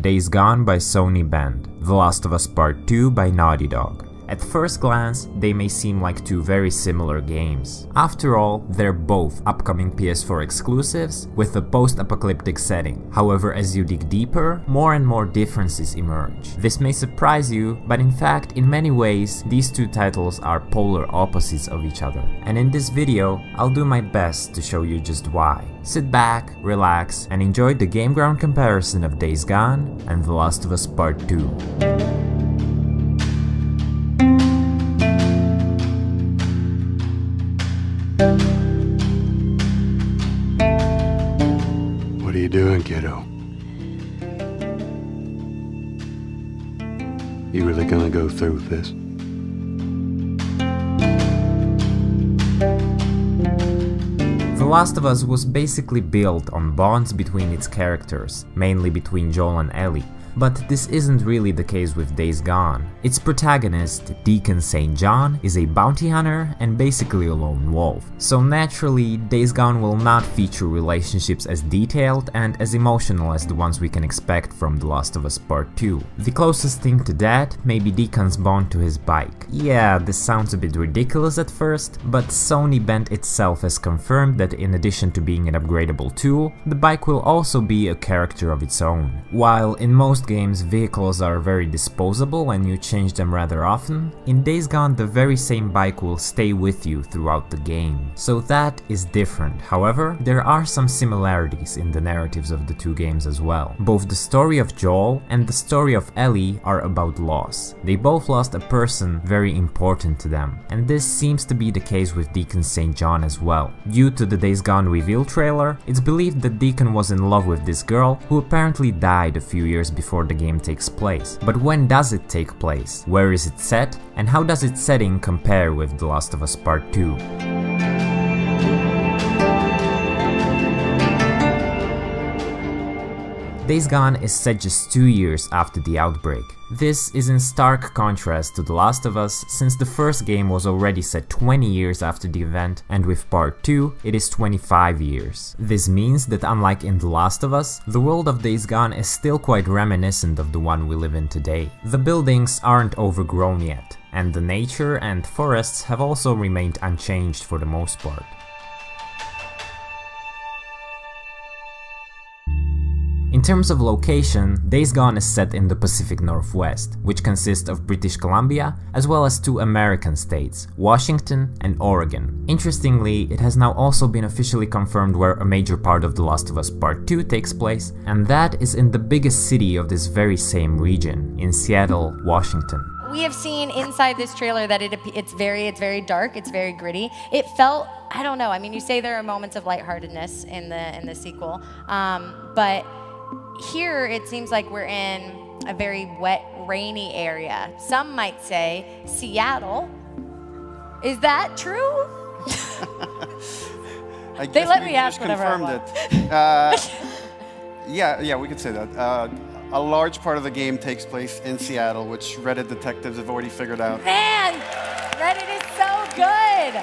Days Gone by Sony Bend, The Last of Us Part 2 by Naughty Dog. At first glance, they may seem like two very similar games. After all, they're both upcoming PS4 exclusives with a post-apocalyptic setting. However, as you dig deeper, more and more differences emerge. This may surprise you, but in fact, in many ways, these two titles are polar opposites of each other. And in this video, I'll do my best to show you just why. Sit back, relax, and enjoy the GameGround comparison of Days Gone and The Last of Us Part 2. What are you doing, kiddo? You really gonna go through with this? The Last of Us was basically built on bonds between its characters, mainly between Joel and Ellie. But this isn't really the case with Days Gone. Its protagonist, Deacon St. John, is a bounty hunter and basically a lone wolf. So naturally, Days Gone will not feature relationships as detailed and as emotional as the ones we can expect from The Last of Us Part 2. The closest thing to that may be Deacon's bond to his bike. Yeah, this sounds a bit ridiculous at first, but Sony Bend itself has confirmed that in addition to being an upgradable tool, the bike will also be a character of its own. While in most games vehicles are very disposable and you change them rather often, in Days Gone the very same bike will stay with you throughout the game. So that is different. However, there are some similarities in the narratives of the two games as well. Both the story of Joel and the story of Ellie are about loss. They both lost a person very important to them, and this seems to be the case with Deacon St. John as well. Due to the Days Gone reveal trailer, it's believed that Deacon was in love with this girl who apparently died a few years before the game takes place. But when does it take place? Where is it set? And how does its setting compare with The Last of Us Part 2? Days Gone is set just 2 years after the outbreak. This is in stark contrast to The Last of Us, since the first game was already set 20 years after the event, and with Part 2 it is 25 years. This means that unlike in The Last of Us, the world of Days Gone is still quite reminiscent of the one we live in today. The buildings aren't overgrown yet, and the nature and forests have also remained unchanged for the most part. In terms of location, Days Gone is set in the Pacific Northwest, which consists of British Columbia as well as two American states, Washington and Oregon. Interestingly, it has now also been officially confirmed where a major part of The Last of Us Part 2 takes place, and that is in the biggest city of this very same region, in Seattle, Washington. We have seen inside this trailer that it's very dark, it's very gritty. It felt, I don't know, I mean, you say there are moments of lightheartedness in the sequel, but here it seems like we're in a very wet, rainy area. Some might say Seattle. Is that true? They let me ask whatever I want. Yeah, we could say that. A large part of the game takes place in Seattle, which Reddit detectives have already figured out. Man, Reddit is so good!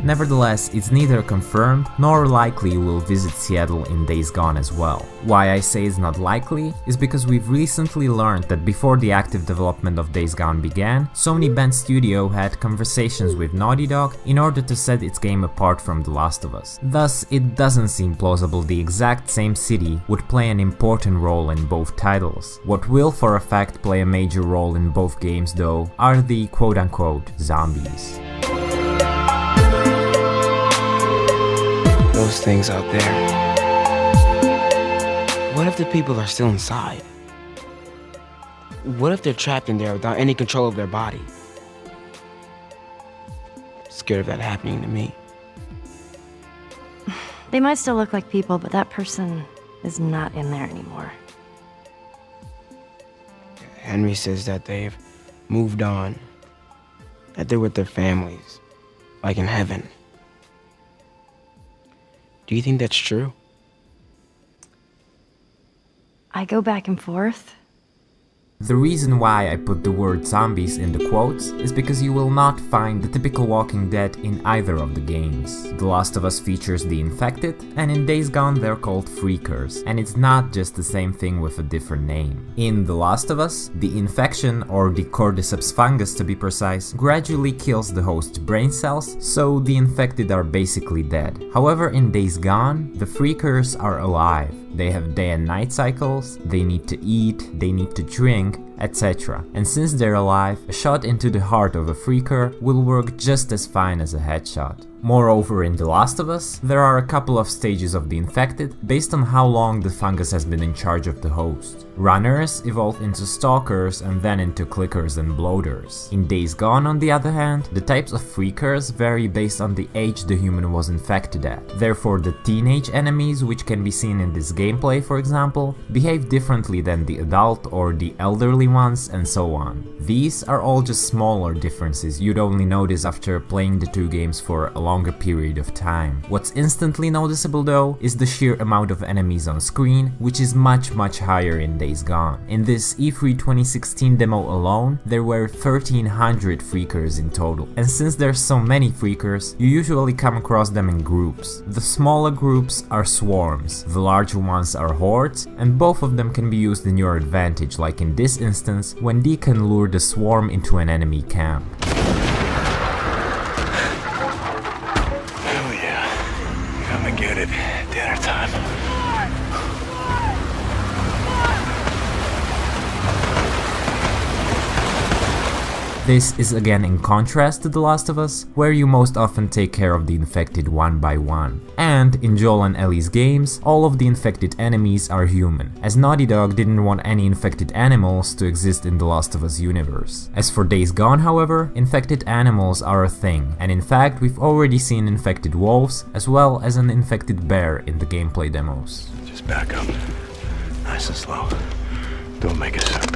Nevertheless, it's neither confirmed nor likely we'll visit Seattle in Days Gone as well. Why I say it's not likely is because we've recently learned that before the active development of Days Gone began, Sony Bend Studio had conversations with Naughty Dog in order to set its game apart from The Last of Us. Thus, it doesn't seem plausible the exact same city would play an important role in both titles. What will for a fact play a major role in both games though are the quote-unquote zombies. Those things out there. What if the people are still inside? What if they're trapped in there without any control of their body? Scared of that happening to me. They might still look like people, but that person is not in there anymore. Henry says that they've moved on, that they're with their families, like in heaven. Do you think that's true? I go back and forth. The reason why I put the word zombies in the quotes is because you will not find the typical Walking Dead in either of the games. The Last of Us features the infected, and in Days Gone they're called freakers, and it's not just the same thing with a different name. In The Last of Us, the infection, or the cordyceps fungus to be precise, gradually kills the host's brain cells, so the infected are basically dead. However, in Days Gone, the freakers are alive. They have day and night cycles, they need to eat, they need to drink, etc. And since they're alive, a shot into the heart of a freaker will work just as fine as a headshot. Moreover, in The Last of Us, there are a couple of stages of the infected based on how long the fungus has been in charge of the host. Runners evolve into stalkers and then into clickers and bloaters. In Days Gone, on the other hand, the types of freakers vary based on the age the human was infected at. Therefore, the teenage enemies, which can be seen in this gameplay for example, behave differently than the adult or the elderly ones, and so on. These are all just smaller differences you'd only notice after playing the two games for a longer period of time. What's instantly noticeable though is the sheer amount of enemies on screen, which is much higher in Days Gone. In this E3 2016 demo alone, there were 1300 freakers in total. And since there's so many freakers, you usually come across them in groups. The smaller groups are swarms, the larger ones are hordes, and both of them can be used in your advantage, like in this instance, when D can lure the swarm into an enemy camp. Hell yeah. Come and get it. Dinner time. This is again in contrast to The Last of Us, where you most often take care of the infected one by one. And in Joel and Ellie's games, all of the infected enemies are human, as Naughty Dog didn't want any infected animals to exist in The Last of Us universe. As for Days Gone, however, infected animals are a thing, and in fact we've already seen infected wolves as well as an infected bear in the gameplay demos. Just back up. Nice and slow. Don't make a sound.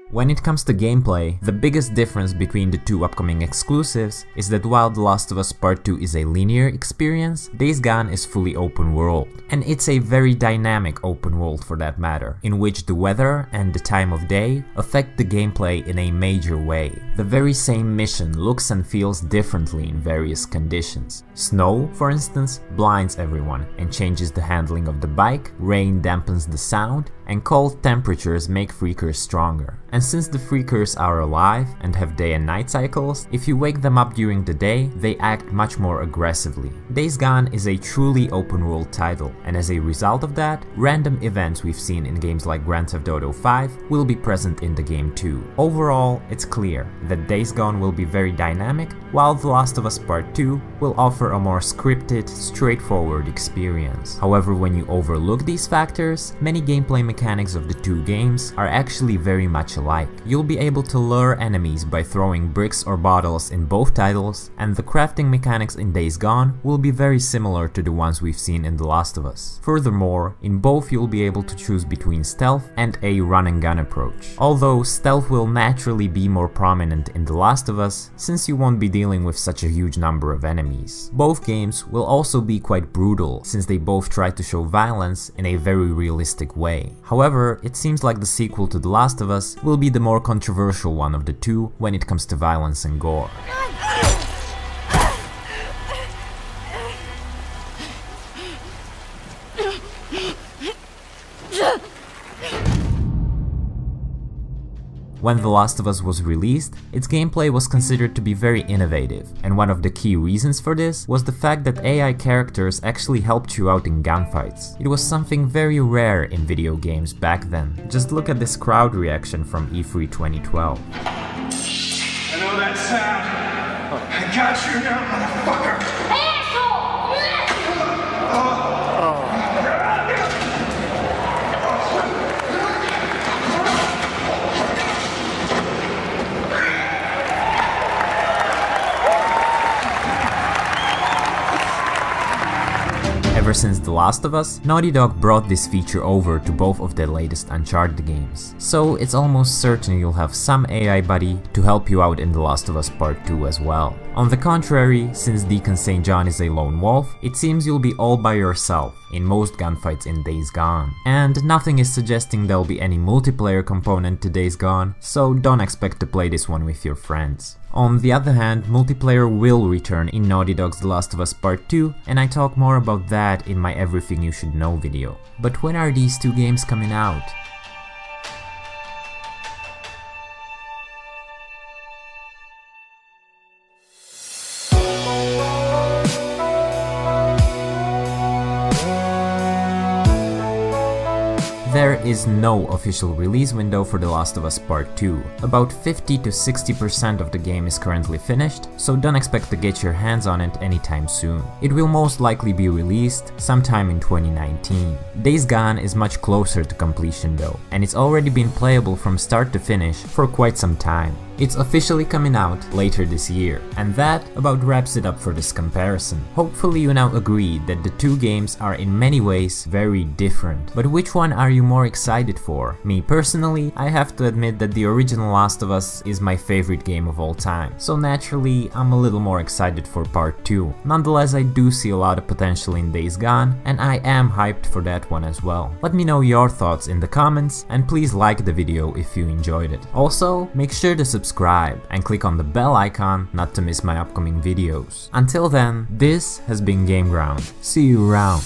When it comes to gameplay, the biggest difference between the two upcoming exclusives is that while The Last of Us Part 2 is a linear experience, Days Gone is fully open world. And it's a very dynamic open world for that matter, in which the weather and the time of day affect the gameplay in a major way. The very same mission looks and feels differently in various conditions. Snow, for instance, blinds everyone and changes the handling of the bike, rain dampens the sound, and cold temperatures make freakers stronger. And since the freakers are alive and have day and night cycles, if you wake them up during the day, they act much more aggressively. Days Gone is a truly open world title, and as a result of that, random events we've seen in games like Grand Theft Auto 5 will be present in the game too. Overall, it's clear that Days Gone will be very dynamic, while The Last of Us Part 2 will offer a more scripted, straightforward experience. However, when you overlook these factors, many gameplay mechanics of the two games are actually very much alike. You'll be able to lure enemies by throwing bricks or bottles in both titles, and the crafting mechanics in Days Gone will be very similar to the ones we've seen in The Last of Us. Furthermore, in both you'll be able to choose between stealth and a run and gun approach. Although stealth will naturally be more prominent in The Last of Us, since you won't be dealing with such a huge number of enemies. Both games will also be quite brutal, since they both try to show violence in a very realistic way. However, it seems like the sequel to The Last of Us will be the more controversial one of the two when it comes to violence and gore. When The Last of Us was released, its gameplay was considered to be very innovative, and one of the key reasons for this was the fact that AI characters actually helped you out in gunfights. It was something very rare in video games back then. Just look at this crowd reaction from E3 2012. I know that sound. I got you now, motherfucker. Ever since The Last of Us, Naughty Dog brought this feature over to both of their latest Uncharted games, so it's almost certain you'll have some AI buddy to help you out in The Last of Us Part 2 as well. On the contrary, since Deacon St. John is a lone wolf, it seems you'll be all by yourself in most gunfights in Days Gone. And nothing is suggesting there'll be any multiplayer component to Days Gone, so don't expect to play this one with your friends. On the other hand, multiplayer will return in Naughty Dog's The Last of Us Part 2, and I talk more about that in my Everything You Should Know video. But when are these two games coming out? There is no official release window for The Last of Us Part 2. About 50 to 60% of the game is currently finished, so don't expect to get your hands on it anytime soon. It will most likely be released sometime in 2019. Days Gone is much closer to completion though, and it's already been playable from start to finish for quite some time. It's officially coming out later this year, and that about wraps it up for this comparison. Hopefully you now agree that the two games are in many ways very different, but which one are you more excited for? Me personally, I have to admit that the original Last of Us is my favorite game of all time, so naturally I'm a little more excited for Part 2. Nonetheless, I do see a lot of potential in Days Gone, and I am hyped for that one as well. Let me know your thoughts in the comments, and please like the video if you enjoyed it. Also, make sure to subscribe and click on the bell icon not to miss my upcoming videos. Until then, this has been GameGround. See you around.